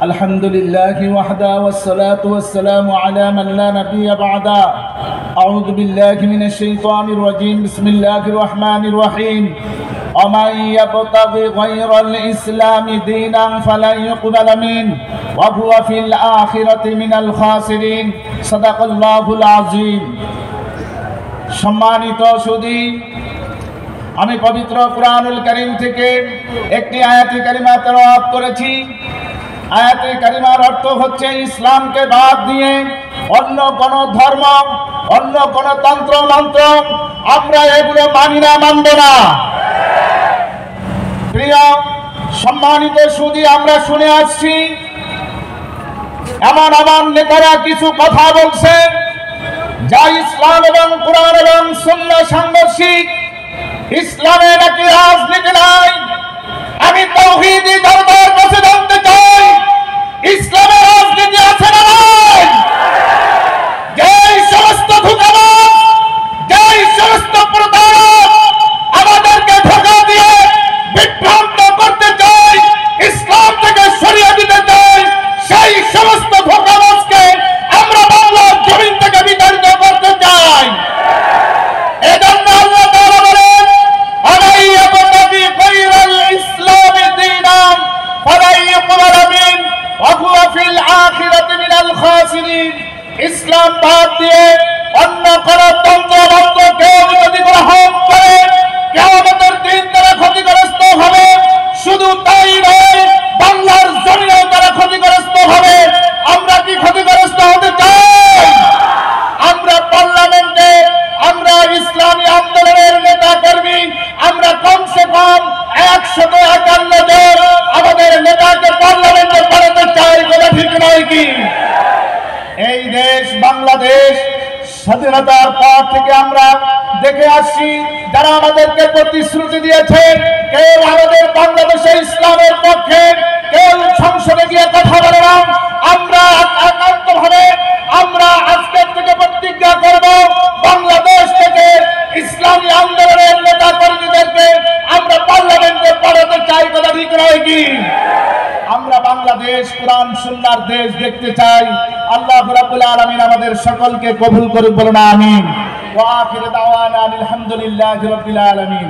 الحمد لله وحده والصلاة والسلام على من لا نبي بعده أعوذ بالله من الشيطان الرجيم بسم الله الرحمن الرحيم ومن يبتغي غير الإسلام دينا فلن يقبل منه وهو في الآخرة من الخاسرين صدق الله العظيم সম্মানিত সুধী আমি পবিত্র কুরআনুল কারীম থেকে একটি আয়াতে কারিমা তেলাওয়াত করেছি। আয়াতে কারিমার অর্থ হচ্ছে ইসলামকে বাদ দিয়ে অন্য কোন ধর্ম, অন্য কোন তন্ত্র মন্ত্র আমরা এগুলো মানি না, মানব না। প্রিয় সম্মানিত সুধী, আমরা শুনে আসছি এমন নেতারা কিছু কথা বলছে যা ইসলাম এবং কোরআন এবং সুন্নাহ সাংঘর্ষিক। ইসলামে নাকি রাজনীতি নাই। আমি তাওহীদি দরবার কাছে জানতে চাই, ইসলামে রাজনীতি আছে না নাই? যেই সমস্ত ধোঁকাবাজ, যেই সমস্ত প্রতারক আমাদেরকে ধোঁকা দিয়ে বিভ্রান্ত করতে চায়, ইসলাম থেকে সরিয়ে দিতে চায়, সেই সমস্ত ধোঁকাবাজকে আমরা বাংলার জমিন থেকে বিতাড়িত করতে চাই। এজন্য আল্লাহ তাআলা বলেন, আলাই ইয়াবতাগি গায়রাল ইসলামি দীনান ফালাই ইউকবাল মিন ওয়া হুয়া ফিল আখিরাতি মিনাল খাসিরিন। ইসলাম বাদ দিয়ে অন্য কোন তন্ত্রমন্ত্র কেউ যদি গ্রহণ করে, কিয়ামতের দিন তারা ক্ষতিগ্রস্ত হবে। শুধু তাই নয়, বাংলার জমিনেও তারা ক্ষতিগ্রস্ত হবে। আমরা কি ক্ষতিগ্রস্ত হতে চাই? আমরা পার্লামেন্টে, আমরা ইসলামী আন্দোলনের নেতা কর্মী, আমরা কমসে কম 151 জন আমাদের নেতাকে পার্লামেন্টে পাঠাতে চাই, বলে ঠিক নয় কি? এই দেশ বাংলাদেশ স্বাধীনতার পর থেকে আমরা দেখে আসছি, যারা আমাদেরকে প্রতিশ্রুতি দিয়েছেন, কেউ আমাদের বাংলাদেশে ইসলামের পক্ষে, কেউ সংসদে গিয়ে কথা বলে না। আমরা একান্তভাবে আমরা আজকের থেকে প্রতিজ্ঞা করব, বাংলাদেশ থেকে ইসলামী আন্দোলনের নেতা কর্মীদেরকে আমরা পার্লামেন্টে পাঠাতে চাই, কথা ঠিক নয় কি? আমরা বাংলাদেশ কোরআন সুন্নাহর দেশ দেখতে চাই। আল্লাহ রাব্বুল আলামিন আমাদের সকলকে কবুল করুন, বলুন আমিন। ওয়া আখিরু দাওয়ানা আলহামদুলিল্লাহি রাব্বিল আলামিন।